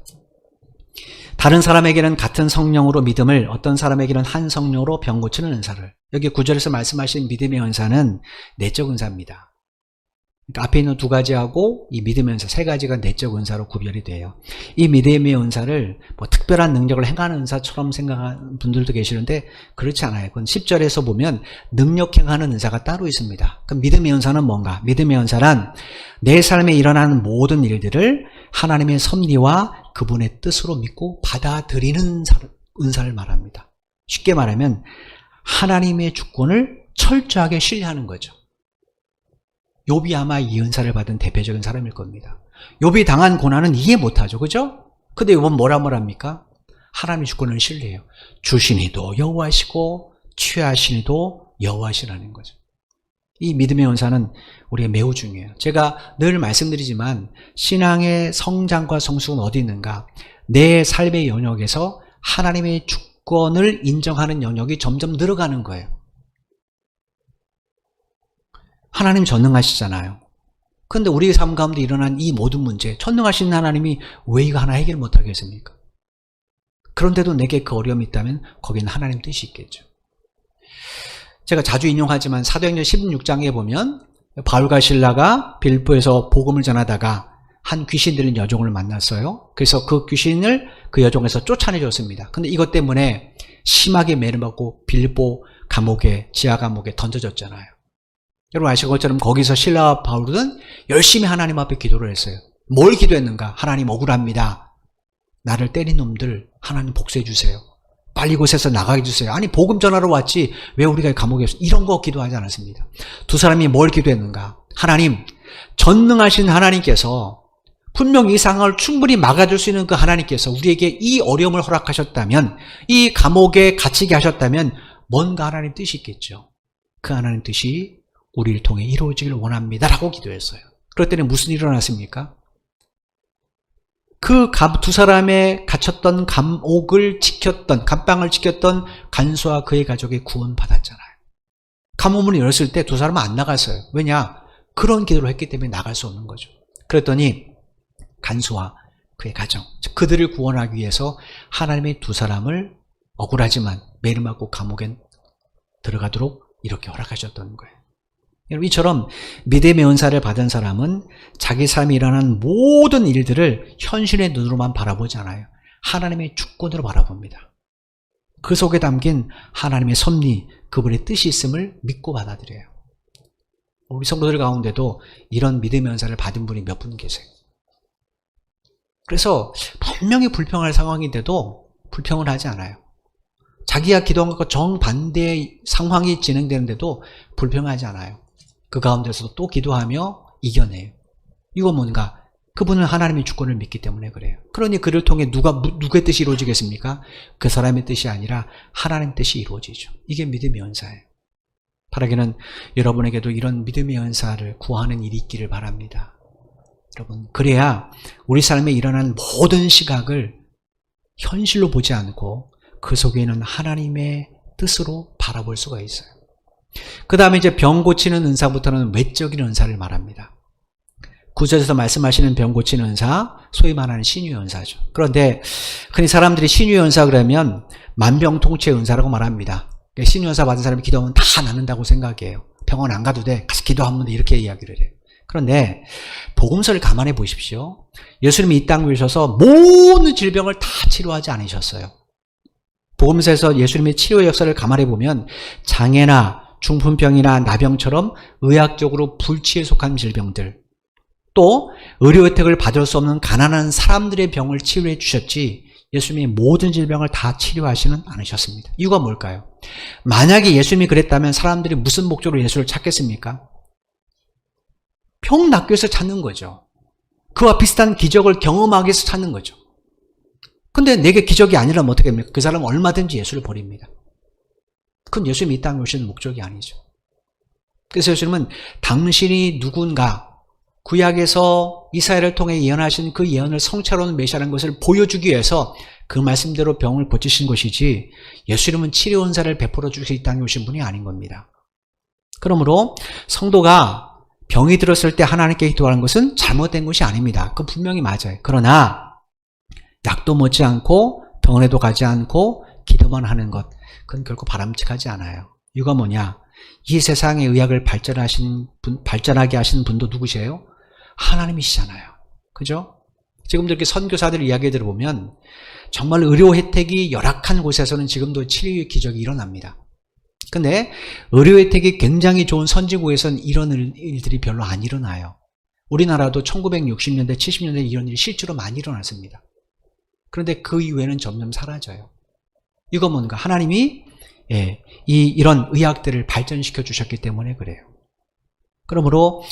다른 사람에게는 같은 성령으로 믿음을, 어떤 사람에게는 한 성령으로 병 고치는 은사를. 여기 9절에서 말씀하신 믿음의 은사는 내적 은사입니다. 그러니까 앞에 있는 두 가지하고 이 믿음의 은사 세 가지가 내적 은사로 구별이 돼요. 이 믿음의 은사를 뭐 특별한 능력을 행하는 은사처럼 생각하는 분들도 계시는데 그렇지 않아요. 그건 10절에서 보면 능력 행하는 은사가 따로 있습니다. 그럼 믿음의 은사는 뭔가? 믿음의 은사란 내 삶에 일어나는 모든 일들을 하나님의 섭리와 그분의 뜻으로 믿고 받아들이는 은사를 말합니다. 쉽게 말하면 하나님의 주권을 철저하게 신뢰하는 거죠. 욥이 아마 이 은사를 받은 대표적인 사람일 겁니다. 욥이 당한 고난은 이해 못하죠. 그죠? 근데 욥은 뭐라 합니까? 하나님의 주권을 신뢰해요. 주시니도 여호와시고 취하시니도 여호와시라는 거죠. 이 믿음의 은사는 우리가 매우 중요해요. 제가 늘 말씀드리지만 신앙의 성장과 성숙은 어디 있는가? 내 삶의 영역에서 하나님의 주권을 인정하는 영역이 점점 늘어가는 거예요. 하나님 전능하시잖아요. 그런데 우리의 삶 가운데 일어난 이 모든 문제, 전능하신 하나님이 왜 이거 하나 해결 못하겠습니까? 그런데도 내게 그 어려움이 있다면 거기는 하나님 뜻이 있겠죠. 제가 자주 인용하지만 사도행전 16장에 보면 바울과 실라가 빌보에서 복음을 전하다가 한 귀신 들린 여종을 만났어요. 그래서 그 귀신을 그 여종에서 쫓아내줬습니다. 근데 이것 때문에 심하게 매료받고 빌보 감옥에, 지하 감옥에 던져졌잖아요. 여러분 아시는 것처럼 거기서 실라와 바울은 열심히 하나님 앞에 기도를 했어요. 뭘 기도했는가? 하나님 억울합니다. 나를 때린 놈들 하나님 복수해 주세요. 빨리 이곳에서 나가게 해주세요. 아니 복음 전하러 왔지 왜 우리가 감옥에 있어? 이런 거 기도하지 않았습니다. 두 사람이 뭘 기도했는가? 하나님, 전능하신 하나님께서 분명히 이 상황을 충분히 막아줄 수 있는 그 하나님께서 우리에게 이 어려움을 허락하셨다면, 이 감옥에 갇히게 하셨다면 뭔가 하나님 뜻이 있겠죠. 그 하나님 뜻이 우리를 통해 이루어지길 원합니다 라고 기도했어요. 그랬더니 무슨 일이 일어났습니까? 그 두 사람의 갇혔던 감옥을 지켰던, 감방을 지켰던 간수와 그의 가족이 구원받았잖아요. 감옥문을 열었을 때 두 사람은 안 나갔어요. 왜냐? 그런 기도를 했기 때문에 나갈 수 없는 거죠. 그랬더니 간수와 그의 가정, 그들을 구원하기 위해서 하나님의 두 사람을 억울하지만 매를 맞고 감옥에 들어가도록 이렇게 허락하셨던 거예요. 여러분 이처럼 믿음의 은사를 받은 사람은 자기 삶에 일어난 모든 일들을 현실의 눈으로만 바라보지 않아요. 하나님의 주권으로 바라봅니다. 그 속에 담긴 하나님의 섭리, 그분의 뜻이 있음을 믿고 받아들여요. 우리 성도들 가운데도 이런 믿음의 은사를 받은 분이 몇 분 계세요. 그래서 분명히 불평할 상황인데도 불평을 하지 않아요. 자기가 기도한 것과 정반대의 상황이 진행되는데도 불평하지 않아요. 그 가운데서도 또 기도하며 이겨내요. 이거 뭔가? 그분은 하나님의 주권을 믿기 때문에 그래요. 그러니 그를 통해 누구의 뜻이 이루어지겠습니까? 그 사람의 뜻이 아니라 하나님의 뜻이 이루어지죠. 이게 믿음의 은사예요. 바라기는 여러분에게도 이런 믿음의 은사를 구하는 일이 있기를 바랍니다. 여러분, 그래야 우리 삶에 일어난 모든 시각을 현실로 보지 않고 그 속에 있는 하나님의 뜻으로 바라볼 수가 있어요. 그 다음에 이제 병 고치는 은사부터는 외적인 은사를 말합니다. 구절에서 말씀하시는 병 고치는 은사, 소위 말하는 신유의 은사죠. 그런데 흔히 사람들이 신유의 은사 그러면 만병통치의 은사라고 말합니다. 신유의 은사 받은 사람이 기도하면 다 낫는다고 생각해요. 병원 안 가도 돼. 가서 기도하면 돼. 이렇게 이야기를 해요. 그런데 복음서를 가만히 보십시오. 예수님이 이 땅에 오셔서 모든 질병을 다 치료하지 않으셨어요. 복음서에서 예수님의 치료의 역사를 가만히 보면 장애나 중풍병이나 나병처럼 의학적으로 불치에 속한 질병들, 또 의료 혜택을 받을 수 없는 가난한 사람들의 병을 치료해 주셨지 예수님이 모든 질병을 다 치료하시는 않으셨습니다. 이유가 뭘까요? 만약에 예수님이 그랬다면 사람들이 무슨 목적으로 예수를 찾겠습니까? 병 낫기 위해서 찾는 거죠. 그와 비슷한 기적을 경험하기 위해서 찾는 거죠. 근데 내게 기적이 아니라면 어떻게 합니까? 그 사람은 얼마든지 예수를 버립니다. 그건 예수님이 이 땅에 오시는 목적이 아니죠. 그래서 예수님은 당신이 누군가, 구약에서 이사야를 통해 예언하신 그 예언을 성취하는 메시아라는 것을 보여주기 위해서 그 말씀대로 병을 고치신 것이지 예수님은 치료 은사를 베풀어 주시기 이 땅에 오신 분이 아닌 겁니다. 그러므로 성도가 병이 들었을 때 하나님께 기도하는 것은 잘못된 것이 아닙니다. 그건 분명히 맞아요. 그러나 약도 먹지 않고 병원에도 가지 않고 기도만 하는 것, 그건 결코 바람직하지 않아요. 이유가 뭐냐? 이 세상의 의학을 발전하게 하신 분도 누구세요? 하나님이시잖아요. 그죠? 지금도 이렇게 선교사들 이야기 들어보면 정말 의료 혜택이 열악한 곳에서는 지금도 치료의 기적이 일어납니다. 근데 의료 혜택이 굉장히 좋은 선진국에서는 이런 일들이 별로 안 일어나요. 우리나라도 1960년대, 70년대 이런 일이 실제로 많이 일어났습니다. 그런데 그 이후에는 점점 사라져요. 이거 뭔가? 하나님이 이런 의학들을 발전시켜 주셨기 때문에 그래요. 그러므로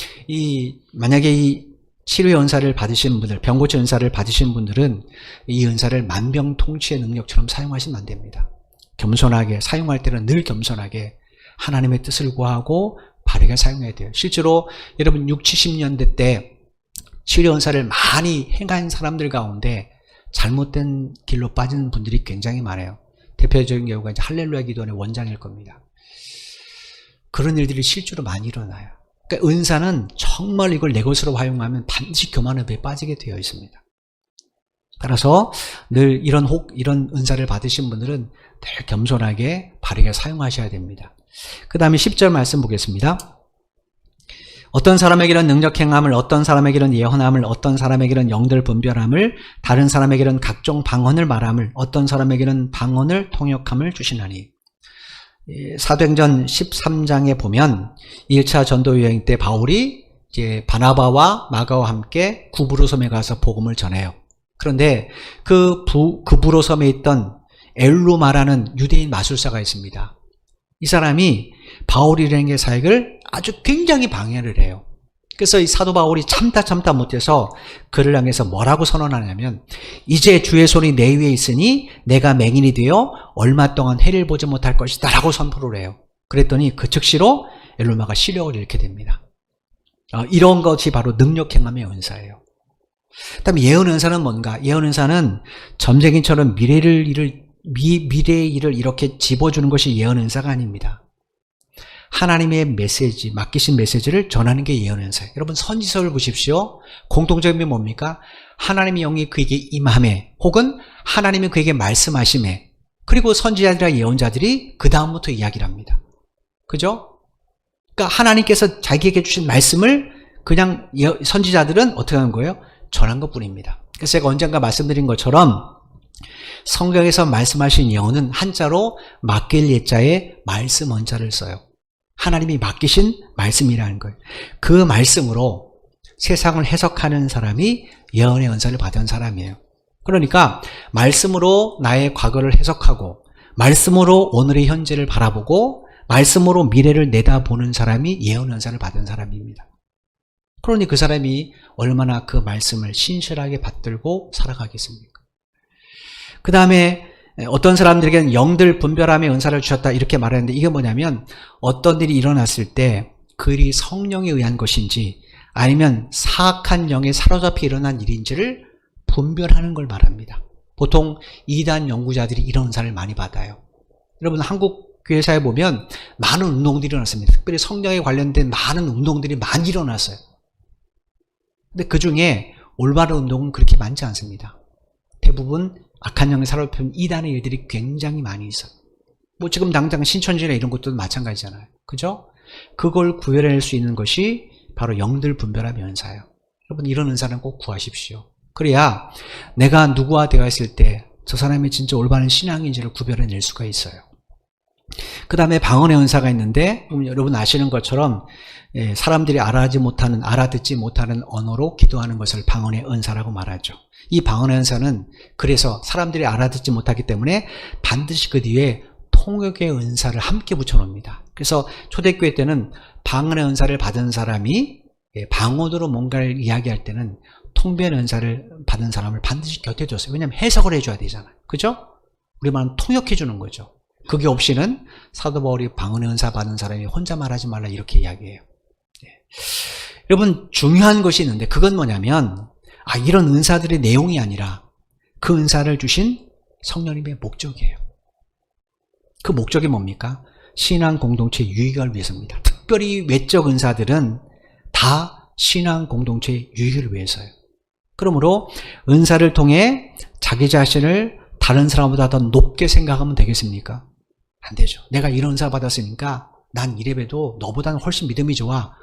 만약에 이 치료의 은사를 받으신 분들, 병고치 은사를 받으신 분들은 이 은사를 만병통치의 능력처럼 사용하시면 안 됩니다. 겸손하게, 사용할 때는 늘 겸손하게 하나님의 뜻을 구하고 바르게 사용해야 돼요. 실제로 여러분 60, 70년대 때 치료 은사를 많이 행한 사람들 가운데 잘못된 길로 빠지는 분들이 굉장히 많아요. 대표적인 경우가 이제 할렐루야 기도원의 원장일 겁니다. 그런 일들이 실제로 많이 일어나요. 그러니까 은사는 정말 이걸 내 것으로 활용하면 반드시 교만업에 빠지게 되어 있습니다. 따라서 늘 이런 은사를 받으신 분들은 늘 겸손하게 바르게 사용하셔야 됩니다. 그 다음에 10절 말씀 보겠습니다. 어떤 사람에게는 능력 행함을, 어떤 사람에게는 예언함을, 어떤 사람에게는 영들 분별함을, 다른 사람에게는 각종 방언을 말함을, 어떤 사람에게는 방언을 통역함을 주시나니. 사도행전 13장에 보면 1차 전도 여행 때 바울이 이제 바나바와 마가와 함께 구브로 섬에 가서 복음을 전해요. 그런데 그 구브로 섬에 있던 엘루마라는 유대인 마술사가 있습니다. 이 사람이 바울이 일행의 사역을 아주 굉장히 방해를 해요. 그래서 이 사도 바울이 참다 못해서 그를 향해서 뭐라고 선언하냐면, 이제 주의 손이 내 위에 있으니 내가 맹인이 되어 얼마 동안 해를 보지 못할 것이다 라고 선포를 해요. 그랬더니 그 즉시로 엘루마가 시력을 잃게 됩니다. 이런 것이 바로 능력 행함의 은사예요. 그 다음에 예언 은사는 뭔가? 예언 은사는 점쟁이처럼 미래의 일을 이렇게 집어주는 것이 예언 은사가 아닙니다. 하나님의 메시지, 맡기신 메시지를 전하는 게 예언 은사예요. 여러분 선지서를 보십시오. 공통점이 뭡니까? 하나님의 영이 그에게 임함에, 혹은 하나님이 그에게 말씀하심에, 그리고 선지자들과 예언자들이 그 다음부터 이야기를 합니다. 그죠? 그러니까 하나님께서 자기에게 주신 말씀을 그냥 선지자들은 어떻게 하는 거예요? 전한 것뿐입니다. 그래서 제가 언젠가 말씀드린 것처럼 성경에서 말씀하신 예언은 한자로 맡길 예자에 말씀 원자를 써요. 하나님이 맡기신 말씀이라는 거예요. 그 말씀으로 세상을 해석하는 사람이 예언의 은사를 받은 사람이에요. 그러니까 말씀으로 나의 과거를 해석하고, 말씀으로 오늘의 현재를 바라보고, 말씀으로 미래를 내다보는 사람이 예언의 은사를 받은 사람입니다. 그러니 그 사람이 얼마나 그 말씀을 신실하게 받들고 살아가겠습니까? 그 다음에 어떤 사람들에게는 영들 분별함의 은사를 주셨다 이렇게 말하는데, 이게 뭐냐면 어떤 일이 일어났을 때 그 일이 성령에 의한 것인지 아니면 사악한 영에 사로잡혀 일어난 일인지를 분별하는 걸 말합니다. 보통 이단 연구자들이 이런 은사를 많이 받아요. 여러분 한국 교회사에 보면 많은 운동들이 일어났습니다. 특별히 성령에 관련된 많은 운동들이 많이 일어났어요. 근데 그 중에 올바른 운동은 그렇게 많지 않습니다. 대부분 악한 영에 사로잡힌 이단의 일들이 굉장히 많이 있어요. 뭐 지금 당장 신천지나 이런 것도 마찬가지잖아요. 그죠? 그걸 구별할 수 있는 것이 바로 영들 분별함의 은사예요. 여러분 이런 은사는 꼭 구하십시오. 그래야 내가 누구와 대화했을 때 저 사람이 진짜 올바른 신앙인지를 구별해낼 수가 있어요. 그 다음에 방언의 은사가 있는데, 여러분 아시는 것처럼 사람들이 알아듣지 못하는 언어로 기도하는 것을 방언의 은사라고 말하죠. 이 방언의 은사는 그래서 사람들이 알아듣지 못하기 때문에 반드시 그 뒤에 통역의 은사를 함께 붙여놓습니다. 그래서 초대교회 때는 방언의 은사를 받은 사람이 방언으로 뭔가를 이야기할 때는 통변 은사를 받은 사람을 반드시 곁에 뒀어요. 왜냐하면 해석을 해줘야 되잖아요. 그죠? 우리만 통역해 주는 거죠. 그게 없이는 사도 바울이 방언의 은사 받은 사람이 혼자 말하지 말라 이렇게 이야기해요. 여러분 중요한 것이 있는데, 그건 뭐냐면 이런 은사들의 내용이 아니라 그 은사를 주신 성령님의 목적이에요. 그 목적이 뭡니까? 신앙 공동체 유익을 위해서입니다. 특별히 외적 은사들은 다 신앙 공동체 유익을 위해서요. 그러므로 은사를 통해 자기 자신을 다른 사람보다 더 높게 생각하면 되겠습니까? 안 되죠. 내가 이런 은사 받았으니까 난 이래봬도 너보다는 훨씬 믿음이 좋아,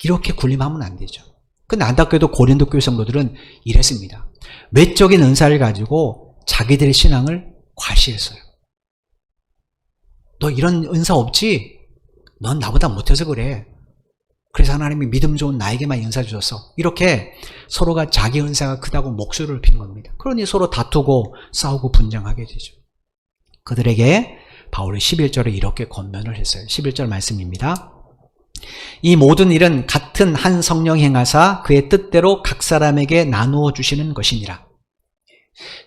이렇게 군림하면 안 되죠. 근데 안타깝게도 고린도 교회 성도들은 이랬습니다. 외적인 은사를 가지고 자기들의 신앙을 과시했어요. 너 이런 은사 없지? 넌 나보다 못해서 그래. 그래서 하나님이 믿음 좋은 나에게만 은사 주셨어. 이렇게 서로가 자기 은사가 크다고 목소리를 높인 겁니다. 그러니 서로 다투고 싸우고 분쟁하게 되죠. 그들에게 바울이 11절에 이렇게 권면을 했어요. 11절 말씀입니다. 이 모든 일은 같은 한 성령 행하사 그의 뜻대로 각 사람에게 나누어 주시는 것이니라.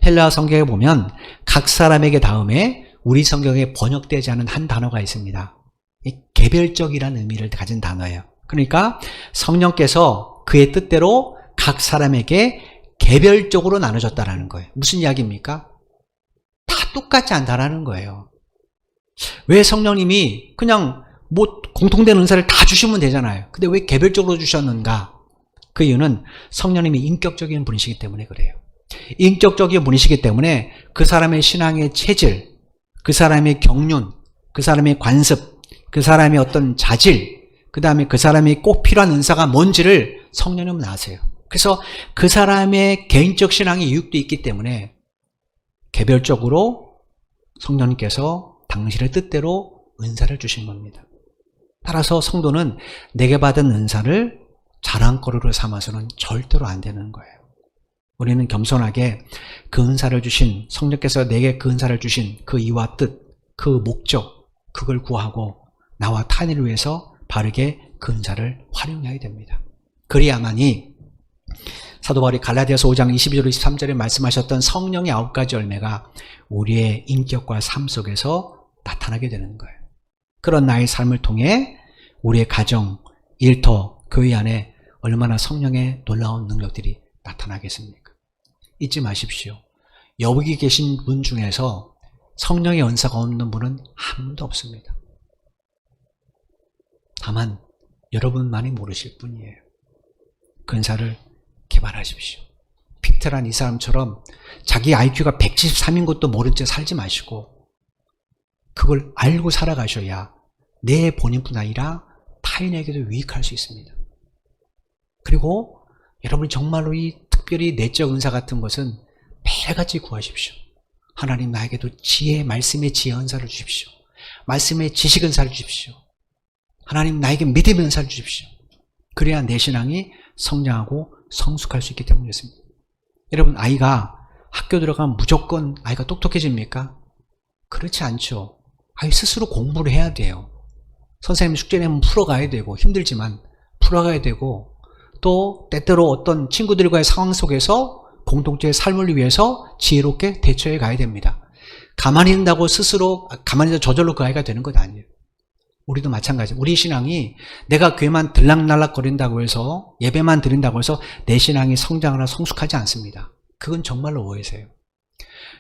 헬라어 성경에 보면 각 사람에게 다음에 우리 성경에 번역되지 않은 한 단어가 있습니다. 개별적이라는 의미를 가진 단어예요. 그러니까 성령께서 그의 뜻대로 각 사람에게 개별적으로 나눠줬다라는 거예요. 무슨 이야기입니까? 다 똑같지 않다라는 거예요. 왜 성령님이 그냥 공통된 은사를 다 주시면 되잖아요. 근데 왜 개별적으로 주셨는가? 그 이유는 성령님이 인격적인 분이시기 때문에 그래요. 인격적인 분이시기 때문에 그 사람의 신앙의 체질, 그 사람의 경륜, 그 사람의 관습, 그 사람의 어떤 자질, 그 다음에 그 사람이 꼭 필요한 은사가 뭔지를 성령님은 아세요. 그래서 그 사람의 개인적 신앙의 이유도 있기 때문에 개별적으로 성령님께서 당신의 뜻대로 은사를 주신 겁니다. 따라서 성도는 내게 받은 은사를 자랑거리로 삼아서는 절대로 안 되는 거예요. 우리는 겸손하게 그 은사를 주신, 성령께서 내게 그 은사를 주신 그 이유와 뜻, 그 목적, 그걸 구하고 나와 타인을 위해서 바르게 그 은사를 활용해야 됩니다. 그래야만이 사도 바울이 갈라디아서 5장 22절 23절에 말씀하셨던 성령의 9가지 열매가 우리의 인격과 삶 속에서 나타나게 되는 거예요. 그런 나의 삶을 통해 우리의 가정, 일터, 교회 안에 얼마나 성령의 놀라운 능력들이 나타나겠습니까? 잊지 마십시오. 여기 계신 분 중에서 성령의 은사가 없는 분은 아무도 없습니다. 다만 여러분만이 모르실 뿐이에요. 그 은사를 개발하십시오. 피테란 이 사람처럼 자기 IQ가 173인 것도 모른 채 살지 마시고 그걸 알고 살아가셔야 내 본인뿐 아니라 타인에게도 유익할 수 있습니다. 그리고 여러분이 정말로 이 특별히 내적 은사 같은 것은 매일같이 구하십시오. 하나님 나에게도 지혜, 말씀의 지혜 은사를 주십시오. 말씀의 지식 은사를 주십시오. 하나님 나에게 믿음의 은사를 주십시오. 그래야 내 신앙이 성장하고 성숙할 수 있기 때문이었습니다. 여러분, 아이가 학교 들어가면 무조건 아이가 똑똑해집니까? 그렇지 않죠. 아이 스스로 공부를 해야 돼요. 선생님 숙제 내면 풀어가야 되고 힘들지만 풀어가야 되고 또 때때로 어떤 친구들과의 상황 속에서 공동체의 삶을 위해서 지혜롭게 대처해 가야 됩니다. 가만히 있는다고 스스로 가만히 있는 저절로 그 아이가 되는 것 아니에요. 우리도 마찬가지예요. 우리 신앙이 내가 교회만 들락날락 거린다고 해서 예배만 드린다고 해서 내 신앙이 성장하나 성숙하지 않습니다. 그건 정말로 오해세요.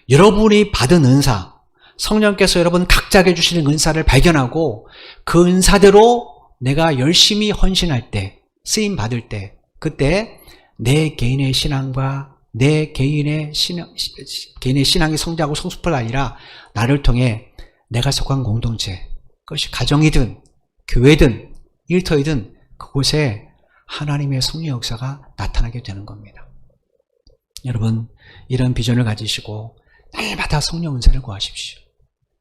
여러분이 받은 은사, 성령께서 여러분 각자에게 주시는 은사를 발견하고 그 은사대로 내가 열심히 헌신할 때, 쓰임 받을 때, 그때 내 개인의 신앙과 내 개인의 신앙이 성장하고 성숙할 아니라 나를 통해 내가 속한 공동체, 그것이 가정이든 교회든 일터이든 그곳에 하나님의 성령 역사가 나타나게 되는 겁니다. 여러분, 이런 비전을 가지시고 날마다 성령 은사를 구하십시오.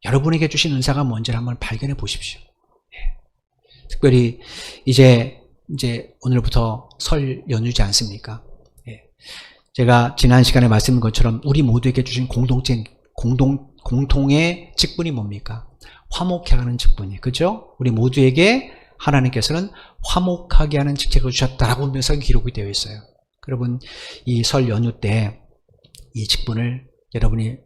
여러분에게 주신 은사가 뭔지를 한번 발견해 보십시오. 예. 특별히 이제 오늘부터 설 연휴지 않습니까? 예. 제가 지난 시간에 말씀드린 것처럼 우리 모두에게 주신 공통의 직분이 뭡니까? 화목하게 하는 직분이, 그죠? 우리 모두에게 하나님께서는 화목하게 하는 직책을 주셨다라고 하면서 기록이 되어 있어요. 여러분, 이 설 연휴 때 이 직분을 여러분이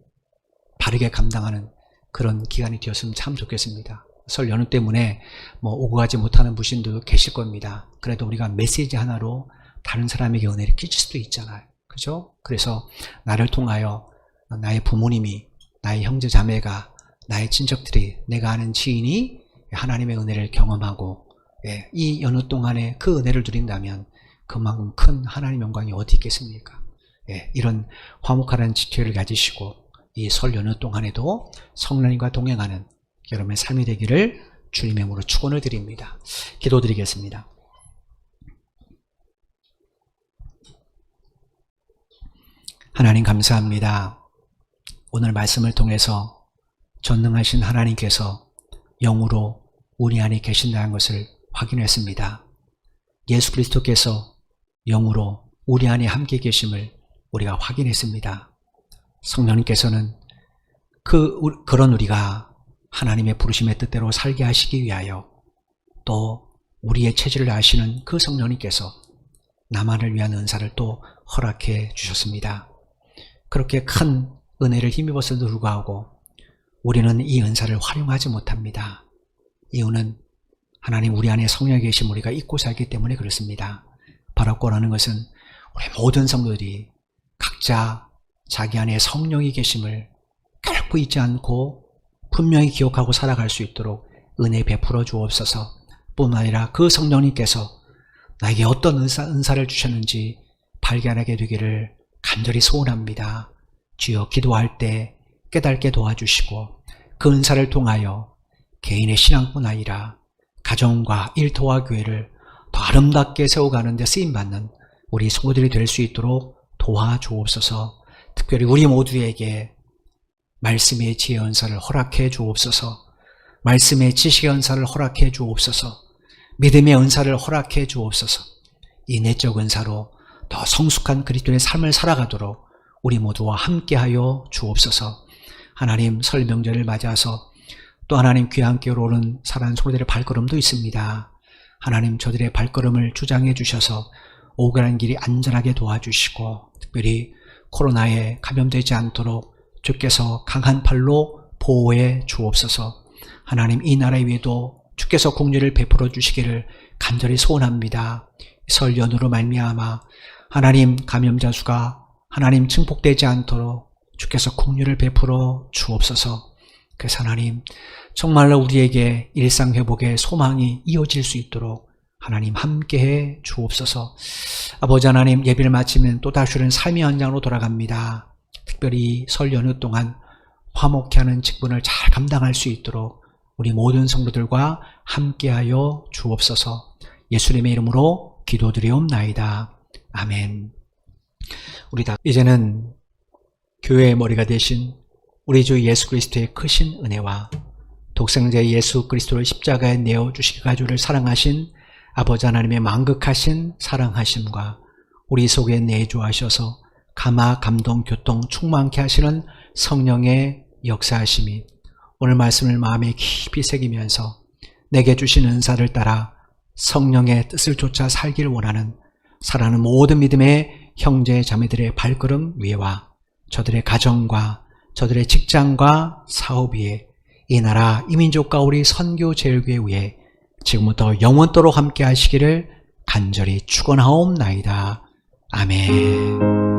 바르게 감당하는 그런 기간이 되었으면 참 좋겠습니다. 설 연휴 때문에 오고 가지 못하는 부신도 계실 겁니다. 그래도 우리가 메시지 하나로 다른 사람에게 은혜를 끼칠 수도 있잖아요. 그죠? 그래서 나를 통하여 나의 부모님이, 나의 형제 자매가, 나의 친척들이, 내가 아는 지인이 하나님의 은혜를 경험하고 이 연휴 동안에 그 은혜를 누린다면 그만큼 큰 하나님의 영광이 어디 있겠습니까? 이런 화목하는 지혜를 가지시고 이 설 연휴 동안에도 성령님과 동행하는 여러분의 삶이 되기를 주님의 이름으로 축원을 드립니다. 기도드리겠습니다. 하나님 감사합니다. 오늘 말씀을 통해서 전능하신 하나님께서 영으로 우리 안에 계신다는 것을 확인했습니다. 예수 그리스도께서 영으로 우리 안에 함께 계심을 우리가 확인했습니다. 성령님께서는 그런 우리가 하나님의 부르심의 뜻대로 살게 하시기 위하여 또 우리의 체질을 아시는 그 성령님께서 나만을 위한 은사를 또 허락해 주셨습니다. 그렇게 큰 은혜를 힘입었음에도 불구하고 우리는 이 은사를 활용하지 못합니다. 이유는 하나님 우리 안에 성령이 계신 우리가 잊고 살기 때문에 그렇습니다. 바로 권하는 것은 우리 모든 성도들이 각자 자기 안에 성령이 계심을 결코 잊지 않고 분명히 기억하고 살아갈 수 있도록 은혜 베풀어 주옵소서. 뿐만 아니라 그 성령님께서 나에게 어떤 은사를 주셨는지 발견하게 되기를 간절히 소원합니다. 주여, 기도할 때 깨닫게 도와주시고 그 은사를 통하여 개인의 신앙뿐 아니라 가정과 일터와 교회를 더 아름답게 세워가는 데 쓰임받는 우리 성도들이 될 수 있도록 도와주옵소서. 특별히 우리 모두에게 말씀의 지혜 은사를 허락해 주옵소서. 말씀의 지식의 은사를 허락해 주옵소서. 믿음의 은사를 허락해 주옵소서. 이 내적 은사로 더 성숙한 그리스도의 삶을 살아가도록 우리 모두와 함께하여 주옵소서. 하나님, 설 명절을 맞아서 또 하나님 귀와 함께 오른 사랑하는 성도들의 발걸음도 있습니다. 하나님, 저들의 발걸음을 주장해 주셔서 오고 가는 길이 안전하게 도와주시고 특별히 코로나에 감염되지 않도록 주께서 강한 팔로 보호해 주옵소서. 하나님, 이 나라 위에도 주께서 공의를 베풀어 주시기를 간절히 소원합니다. 설 연휴로 말미암아 하나님 감염자 수가 하나님 증폭되지 않도록 주께서 공의를 베풀어 주옵소서. 그래서 하나님, 정말로 우리에게 일상회복의 소망이 이어질 수 있도록 하나님 함께해 주옵소서. 아버지 하나님, 예배를 마치면 또다시 우리는 삶의 현장으로 돌아갑니다. 특별히 설 연휴 동안 화목케 하는 직분을 잘 감당할 수 있도록 우리 모든 성도들과 함께하여 주옵소서. 예수님의 이름으로 기도드리옵나이다. 아멘. 우리 다 이제는 교회의 머리가 되신 우리 주 예수 그리스도의 크신 은혜와 독생자 예수 그리스도를 십자가에 내어주시기 가지고를 사랑하신 아버지 하나님의 만극하신 사랑하심과 우리 속에 내주하셔서 감화, 감동, 교통 충만케 하시는 성령의 역사하심이 오늘 말씀을 마음에 깊이 새기면서 내게 주신 은사를 따라 성령의 뜻을 쫓아 살기를 원하는 사랑하는 모든 믿음의 형제 자매들의 발걸음 위에와 저들의 가정과 저들의 직장과 사업 위에 이 나라 이민족과 우리 선교 제일교회 위에 지금부터 영원토록 함께 하시기를 간절히 축원하옵나이다. 아멘.